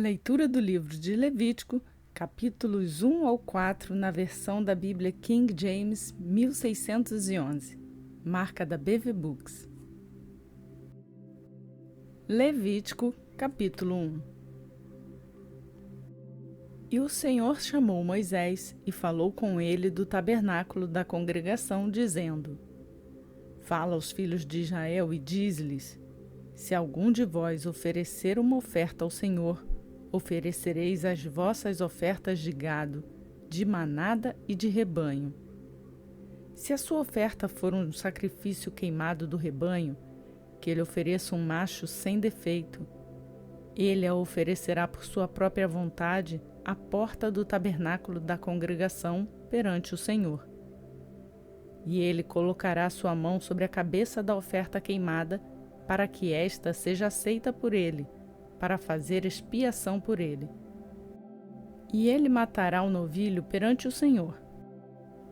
Leitura do livro de Levítico, capítulos 1 ao 4, na versão da Bíblia King James 1611, marca da BV Books. Levítico, capítulo 1. E o Senhor chamou Moisés e falou com ele do tabernáculo da congregação, dizendo: Fala aos filhos de Israel e diz-lhes: Se algum de vós oferecer uma oferta ao Senhor, oferecereis as vossas ofertas de gado, de manada e de rebanho. Se a sua oferta for um sacrifício queimado do rebanho, que ele ofereça um macho sem defeito. Ele a oferecerá por sua própria vontade à porta do tabernáculo da congregação perante o Senhor. E ele colocará sua mão sobre a cabeça da oferta queimada, para que esta seja aceita por ele, para fazer expiação por ele. E ele matará o novilho perante o Senhor.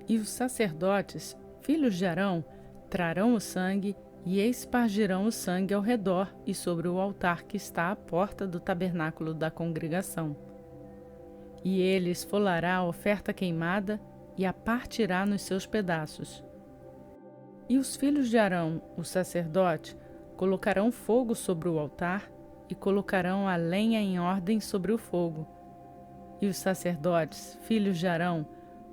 E os sacerdotes, filhos de Arão, trarão o sangue e espargirão o sangue ao redor e sobre o altar que está à porta do tabernáculo da congregação. E ele esfolará a oferta queimada e a partirá nos seus pedaços. E os filhos de Arão, o sacerdote, colocarão fogo sobre o altar e colocarão a lenha em ordem sobre o fogo. E os sacerdotes, filhos de Arão,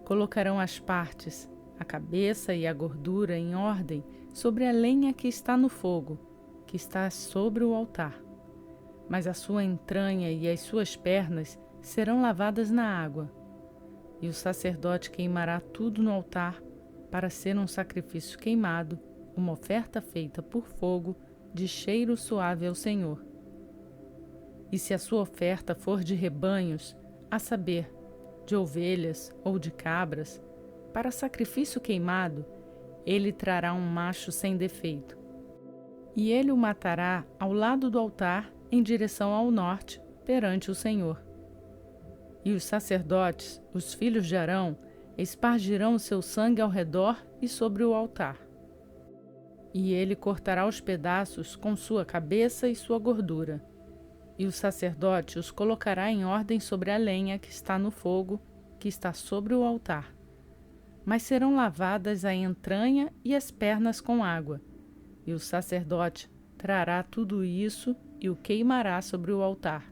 colocarão as partes, a cabeça e a gordura em ordem sobre a lenha que está no fogo, que está sobre o altar. Mas a sua entranha e as suas pernas serão lavadas na água. E o sacerdote queimará tudo no altar para ser um sacrifício queimado, uma oferta feita por fogo, de cheiro suave ao Senhor. E se a sua oferta for de rebanhos, a saber, de ovelhas ou de cabras, para sacrifício queimado, ele trará um macho sem defeito. E ele o matará ao lado do altar, em direção ao norte, perante o Senhor. E os sacerdotes, os filhos de Arão, espargirão o seu sangue ao redor e sobre o altar. E ele cortará os pedaços com sua cabeça e sua gordura. E o sacerdote os colocará em ordem sobre a lenha que está no fogo, que está sobre o altar. Mas serão lavadas a entranha e as pernas com água. E o sacerdote trará tudo isso e o queimará sobre o altar.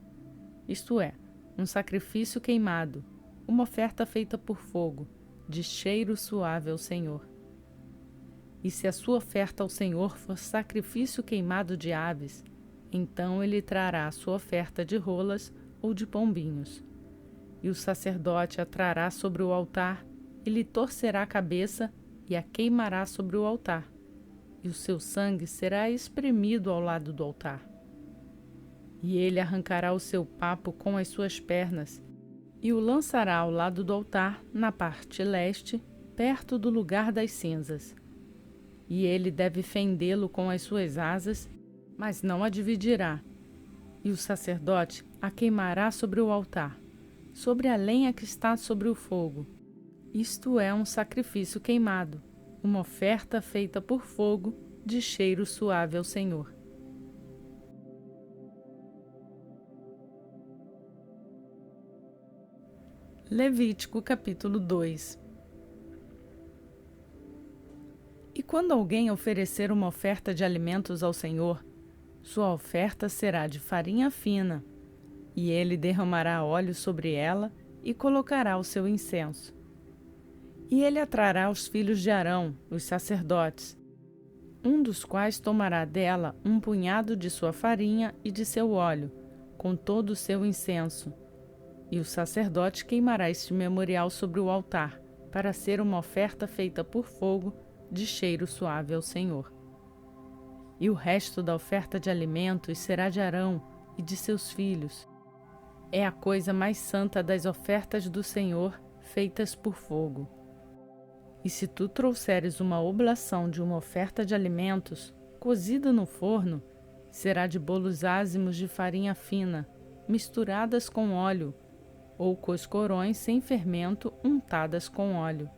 Isto é, um sacrifício queimado, uma oferta feita por fogo, de cheiro suave ao Senhor. E se a sua oferta ao Senhor for sacrifício queimado de aves, então ele trará a sua oferta de rolas ou de pombinhos. E o sacerdote a trará sobre o altar, e lhe torcerá a cabeça e a queimará sobre o altar. E o seu sangue será espremido ao lado do altar. E ele arrancará o seu papo com as suas pernas, e o lançará ao lado do altar, na parte leste, perto do lugar das cinzas. E ele deve fendê-lo com as suas asas, mas não a dividirá. E o sacerdote a queimará sobre o altar, sobre a lenha que está sobre o fogo. Isto é um sacrifício queimado, uma oferta feita por fogo, de cheiro suave ao Senhor. Levítico capítulo 2. E quando alguém oferecer uma oferta de alimentos ao Senhor, sua oferta será de farinha fina, e ele derramará óleo sobre ela e colocará o seu incenso. E ele atrará os filhos de Arão, os sacerdotes, um dos quais tomará dela um punhado de sua farinha e de seu óleo, com todo o seu incenso. E o sacerdote queimará este memorial sobre o altar, para ser uma oferta feita por fogo, de cheiro suave ao Senhor. E o resto da oferta de alimentos será de Arão e de seus filhos. É a coisa mais santa das ofertas do Senhor, feitas por fogo. E se tu trouxeres uma oblação de uma oferta de alimentos, cozida no forno, será de bolos ázimos de farinha fina, misturadas com óleo, ou coscorões sem fermento untadas com óleo.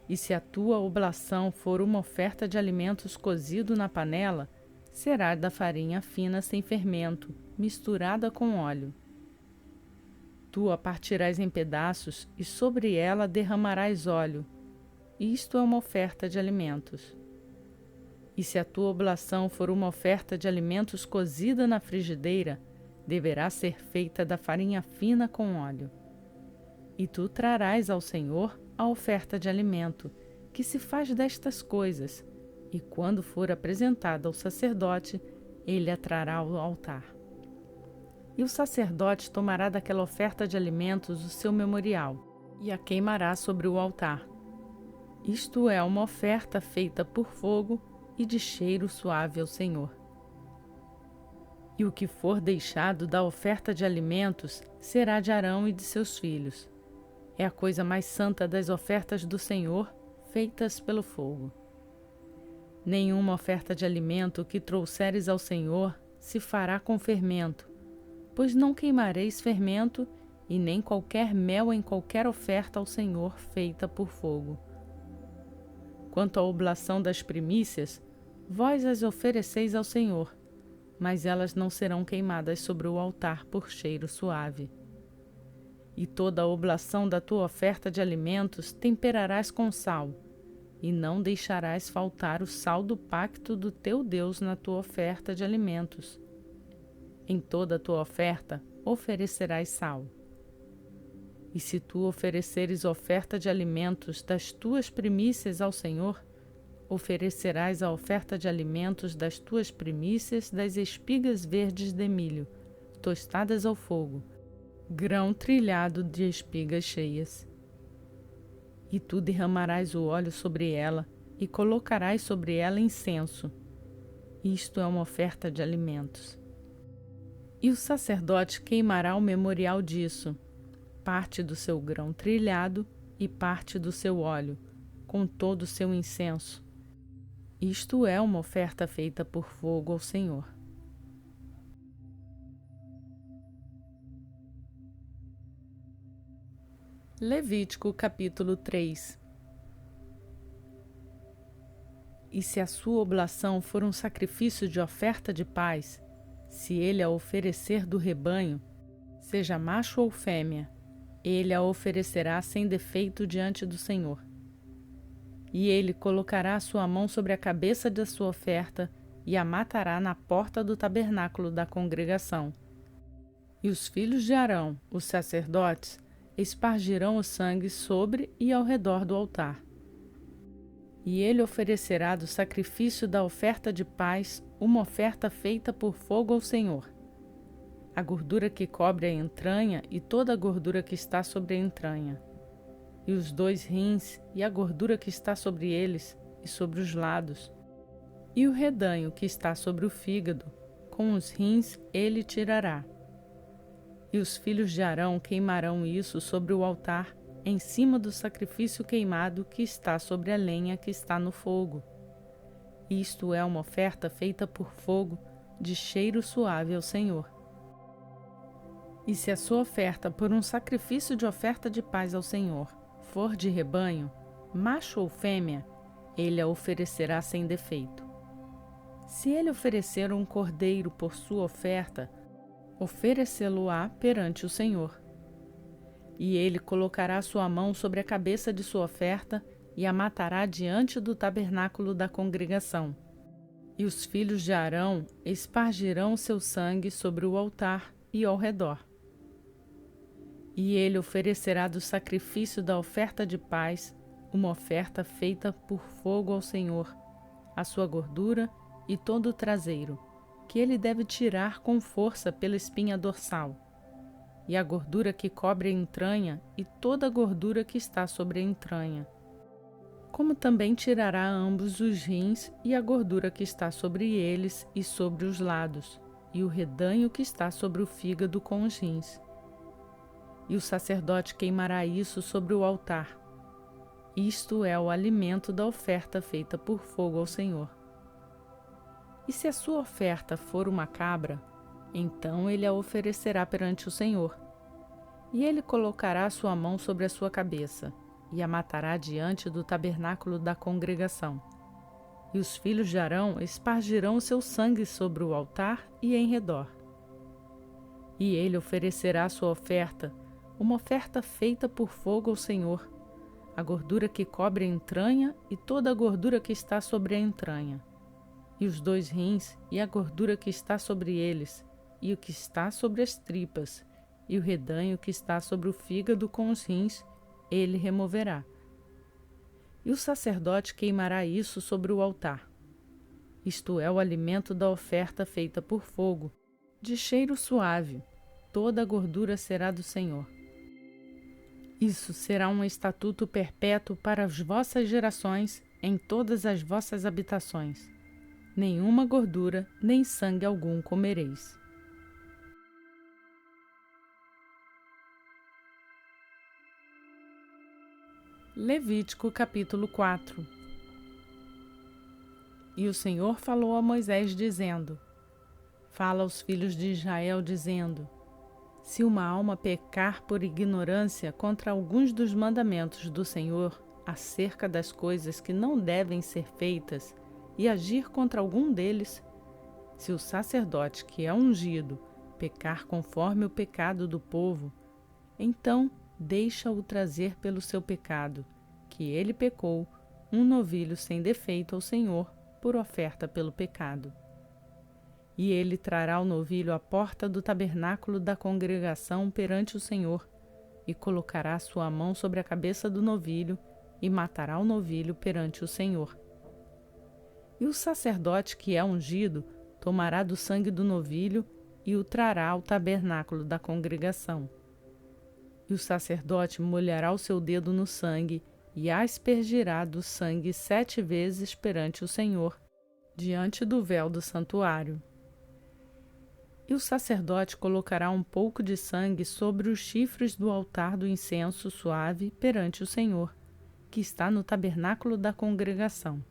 E se a tua oblação for uma oferta de alimentos cozido na panela, será da farinha fina sem fermento, misturada com óleo. tu a partirás em pedaços e sobre ela derramarás óleo. Isto é uma oferta de alimentos. E se a tua oblação for uma oferta de alimentos cozida na frigideira, deverá ser feita da farinha fina com óleo. E tu trarás ao Senhor a oferta de alimento, que se faz destas coisas, e quando for apresentada ao sacerdote, ele a trará ao altar. E o sacerdote tomará daquela oferta de alimentos o seu memorial, e a queimará sobre o altar. Isto é uma oferta feita por fogo e de cheiro suave ao Senhor. E o que for deixado da oferta de alimentos será de Arão e de seus filhos. É a coisa mais santa das ofertas do Senhor, feitas pelo fogo. Nenhuma oferta de alimento que trouxeres ao Senhor se fará com fermento, pois não queimareis fermento, e nem qualquer mel em qualquer oferta ao Senhor feita por fogo. Quanto à oblação das primícias, vós as ofereceis ao Senhor, mas elas não serão queimadas sobre o altar por cheiro suave. E toda a oblação da tua oferta de alimentos temperarás com sal, e não deixarás faltar o sal do pacto do teu Deus na tua oferta de alimentos. Em toda a tua oferta oferecerás sal. E se tu ofereceres oferta de alimentos das tuas primícias ao Senhor, oferecerás a oferta de alimentos das tuas primícias das espigas verdes de milho, tostadas ao fogo, grão trilhado de espigas cheias. E tu derramarás o óleo sobre ela e colocarás sobre ela incenso. Isto é uma oferta de alimentos. E o sacerdote queimará o memorial disso, parte do seu grão trilhado e parte do seu óleo, com todo o seu incenso. Isto é uma oferta feita por fogo ao Senhor. Levítico capítulo 3. E se a sua oblação for um sacrifício de oferta de paz, se ele a oferecer do rebanho, seja macho ou fêmea, ele a oferecerá sem defeito diante do Senhor. E ele colocará a sua mão sobre a cabeça da sua oferta e a matará na porta do tabernáculo da congregação. E os filhos de Arão, os sacerdotes, espargirão o sangue sobre e ao redor do altar. E ele oferecerá do sacrifício da oferta de paz uma oferta feita por fogo ao Senhor. A gordura que cobre a entranha e toda a gordura que está sobre a entranha, e os 2 rins e a gordura que está sobre eles e sobre os lados, e o redanho que está sobre o fígado, com os rins ele tirará. E os filhos de Arão queimarão isso sobre o altar, em cima do sacrifício queimado que está sobre a lenha que está no fogo. Isto é uma oferta feita por fogo, de cheiro suave ao Senhor. E se a sua oferta por um sacrifício de oferta de paz ao Senhor for de rebanho, macho ou fêmea, ele a oferecerá sem defeito. Se ele oferecer um cordeiro por sua oferta, oferecê-lo-á perante o Senhor. E ele colocará sua mão sobre a cabeça de sua oferta e a matará diante do tabernáculo da congregação. E os filhos de Arão espargirão seu sangue sobre o altar e ao redor. E ele oferecerá do sacrifício da oferta de paz uma oferta feita por fogo ao Senhor, a sua gordura e todo o traseiro, que ele deve tirar com força pela espinha dorsal, e a gordura que cobre a entranha e toda a gordura que está sobre a entranha. Como também tirará ambos os rins e a gordura que está sobre eles e sobre os lados, e o redanho que está sobre o fígado com os rins. E o sacerdote queimará isso sobre o altar. Isto é o alimento da oferta feita por fogo ao Senhor. E se a sua oferta for uma cabra, então ele a oferecerá perante o Senhor. E ele colocará sua mão sobre a sua cabeça, e a matará diante do tabernáculo da congregação. E os filhos de Arão espargirão o seu sangue sobre o altar e em redor. E ele oferecerá sua oferta uma oferta feita por fogo ao Senhor, a gordura que cobre a entranha e toda a gordura que está sobre a entranha, e os 2 rins e a gordura que está sobre eles, e o que está sobre as tripas, e o redanho que está sobre o fígado com os rins, ele removerá. E o sacerdote queimará isso sobre o altar. Isto é o alimento da oferta feita por fogo, de cheiro suave, toda a gordura será do Senhor. Isso será um estatuto perpétuo para as vossas gerações em todas as vossas habitações. Nenhuma gordura, nem sangue algum comereis. Levítico capítulo 4. E o Senhor falou a Moisés dizendo: Fala aos filhos de Israel dizendo: Se uma alma pecar por ignorância contra alguns dos mandamentos do Senhor acerca das coisas que não devem ser feitas e agir contra algum deles, se o sacerdote que é ungido pecar conforme o pecado do povo, então deixa-o trazer pelo seu pecado, que ele pecou, um novilho sem defeito ao Senhor, por oferta pelo pecado. E ele trará o novilho à porta do tabernáculo da congregação perante o Senhor, e colocará sua mão sobre a cabeça do novilho, e matará o novilho perante o Senhor. E o sacerdote que é ungido tomará do sangue do novilho e o trará ao tabernáculo da congregação. E o sacerdote molhará o seu dedo no sangue e aspergirá do sangue 7 vezes perante o Senhor, diante do véu do santuário. E o sacerdote colocará um pouco de sangue sobre os chifres do altar do incenso suave perante o Senhor, que está no tabernáculo da congregação.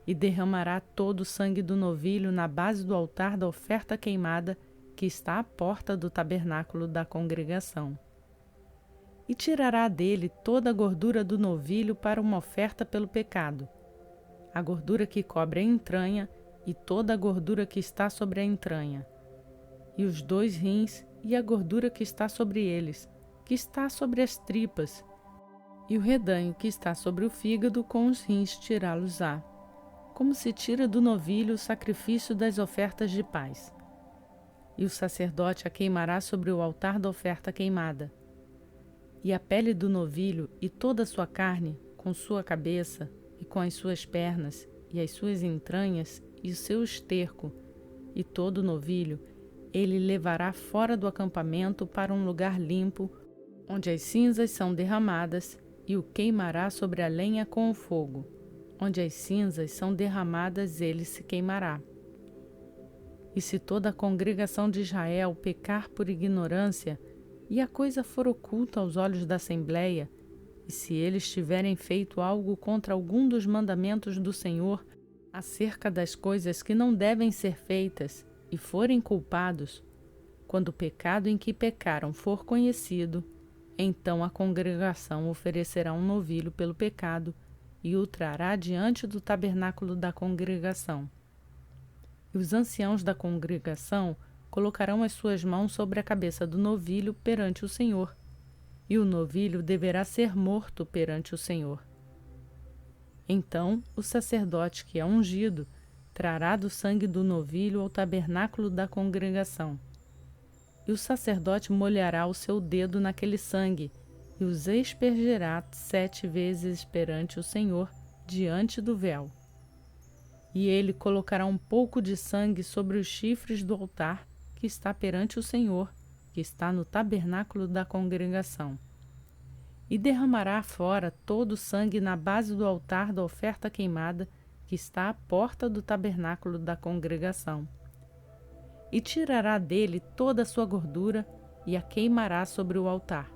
E derramará todo o sangue do novilho na base do altar da oferta queimada, que está à porta do tabernáculo da congregação. E tirará dele toda a gordura do novilho para uma oferta pelo pecado, a gordura que cobre a entranha e toda a gordura que está sobre a entranha, e os 2 rins e a gordura que está sobre eles, que está sobre as tripas, e o redanho que está sobre o fígado com os rins tirá-los-á, como se tira do novilho o sacrifício das ofertas de paz. E o sacerdote a queimará sobre o altar da oferta queimada. E a pele do novilho e toda a sua carne, com sua cabeça, e com as suas pernas, e as suas entranhas, e o seu esterco, e todo o novilho, ele levará fora do acampamento para um lugar limpo, onde as cinzas são derramadas, e o queimará sobre a lenha com o fogo. Onde as cinzas são derramadas, ele se queimará. E se toda a congregação de Israel pecar por ignorância, e a coisa for oculta aos olhos da Assembleia, e se eles tiverem feito algo contra algum dos mandamentos do Senhor, acerca das coisas que não devem ser feitas, e forem culpados, quando o pecado em que pecaram for conhecido, então a congregação oferecerá um novilho pelo pecado, e o trará diante do tabernáculo da congregação. E os anciãos da congregação colocarão as suas mãos sobre a cabeça do novilho perante o Senhor, e o novilho deverá ser morto perante o Senhor. Então o sacerdote que é ungido trará do sangue do novilho ao tabernáculo da congregação. E o sacerdote molhará o seu dedo naquele sangue, e os aspergirá 7 vezes perante o Senhor, diante do véu. E ele colocará um pouco de sangue sobre os chifres do altar, que está perante o Senhor, que está no tabernáculo da congregação. E derramará fora todo o sangue na base do altar da oferta queimada, que está à porta do tabernáculo da congregação. E tirará dele toda a sua gordura, e a queimará sobre o altar.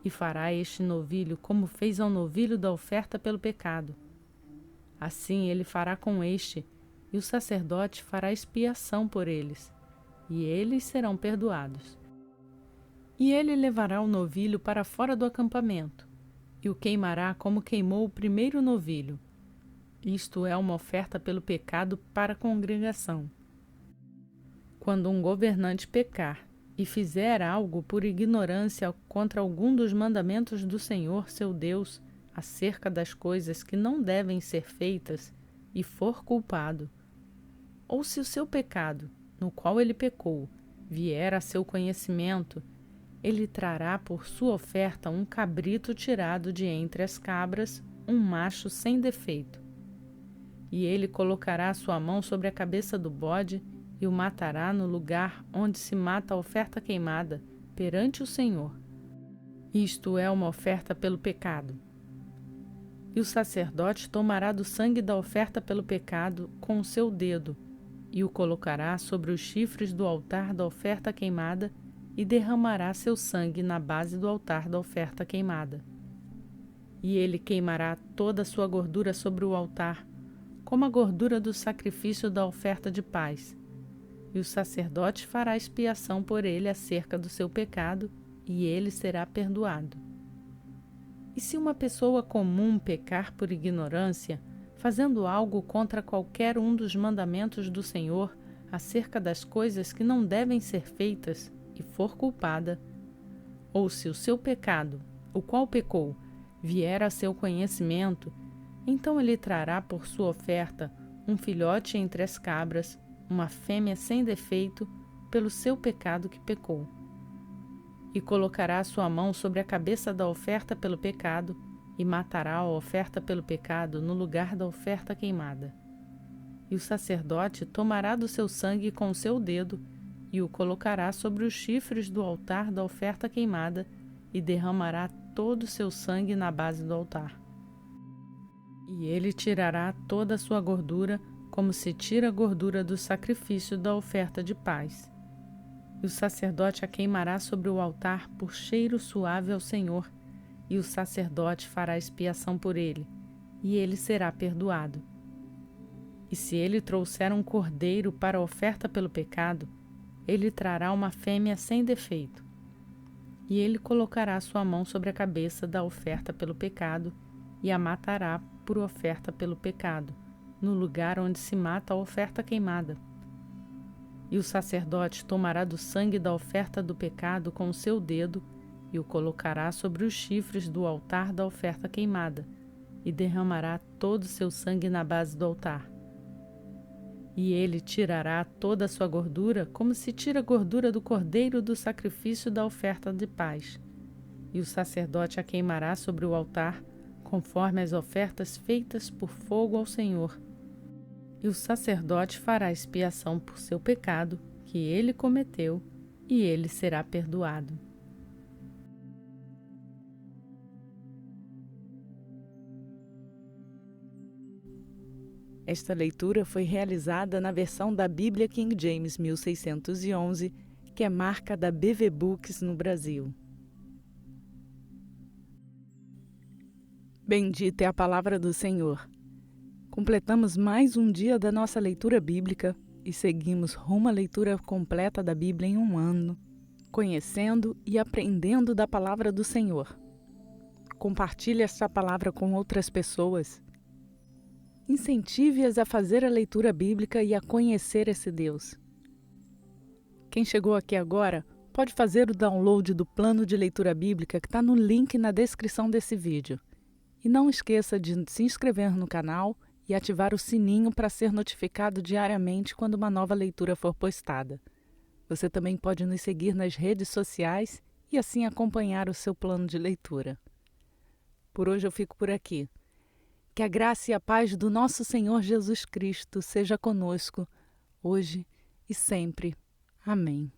E fará este novilho como fez ao novilho da oferta pelo pecado. Assim ele fará com este, e o sacerdote fará expiação por eles, e eles serão perdoados. E ele levará o novilho para fora do acampamento, e o queimará como queimou o primeiro novilho. Isto é uma oferta pelo pecado para a congregação. Quando um governante pecar, e fizer algo por ignorância contra algum dos mandamentos do Senhor seu Deus, acerca das coisas que não devem ser feitas, e for culpado, ou se o seu pecado, no qual ele pecou, vier a seu conhecimento, ele trará por sua oferta um cabrito tirado de entre as cabras, um macho sem defeito. E ele colocará sua mão sobre a cabeça do bode e o matará no lugar onde se mata a oferta queimada, perante o Senhor. Isto é uma oferta pelo pecado. E o sacerdote tomará do sangue da oferta pelo pecado com o seu dedo, e o colocará sobre os chifres do altar da oferta queimada, e derramará seu sangue na base do altar da oferta queimada. E ele queimará toda a sua gordura sobre o altar, como a gordura do sacrifício da oferta de paz. E o sacerdote fará expiação por ele acerca do seu pecado, e ele será perdoado. E se uma pessoa comum pecar por ignorância, fazendo algo contra qualquer um dos mandamentos do Senhor, acerca das coisas que não devem ser feitas, e for culpada, ou se o seu pecado, o qual pecou, vier a seu conhecimento, então ele trará por sua oferta um filhote entre as cabras, uma fêmea sem defeito, pelo seu pecado que pecou. E colocará sua mão sobre a cabeça da oferta pelo pecado, e matará a oferta pelo pecado no lugar da oferta queimada. E o sacerdote tomará do seu sangue com o seu dedo, e o colocará sobre os chifres do altar da oferta queimada, e derramará todo o seu sangue na base do altar. E ele tirará toda a sua gordura, como se tira a gordura do sacrifício da oferta de paz. E o sacerdote a queimará sobre o altar por cheiro suave ao Senhor, e o sacerdote fará expiação por ele, e ele será perdoado. E se ele trouxer um cordeiro para a oferta pelo pecado, ele trará uma fêmea sem defeito. E ele colocará sua mão sobre a cabeça da oferta pelo pecado, e a matará por oferta pelo pecado, no lugar onde se mata a oferta queimada. E o sacerdote tomará do sangue da oferta do pecado com o seu dedo, e o colocará sobre os chifres do altar da oferta queimada, e derramará todo o seu sangue na base do altar. E ele tirará toda a sua gordura, como se tira a gordura do cordeiro do sacrifício da oferta de paz. E o sacerdote a queimará sobre o altar, conforme as ofertas feitas por fogo ao Senhor. E o sacerdote fará expiação por seu pecado, que ele cometeu, e ele será perdoado. Esta leitura foi realizada na versão da Bíblia King James 1611, que é marca da BV Books no Brasil. Bendita é a palavra do Senhor. Completamos mais um dia da nossa leitura bíblica e seguimos rumo à leitura completa da Bíblia em um ano, conhecendo e aprendendo da palavra do Senhor. Compartilhe esta palavra com outras pessoas. Incentive-as a fazer a leitura bíblica e a conhecer esse Deus. Quem chegou aqui agora pode fazer o download do plano de leitura bíblica que está no link na descrição desse vídeo. E não esqueça de se inscrever no canal e ativar o sininho para ser notificado diariamente quando uma nova leitura for postada. Você também pode nos seguir nas redes sociais e assim acompanhar o seu plano de leitura. Por hoje eu fico por aqui. Que a graça e a paz do nosso Senhor Jesus Cristo seja conosco, hoje e sempre. Amém.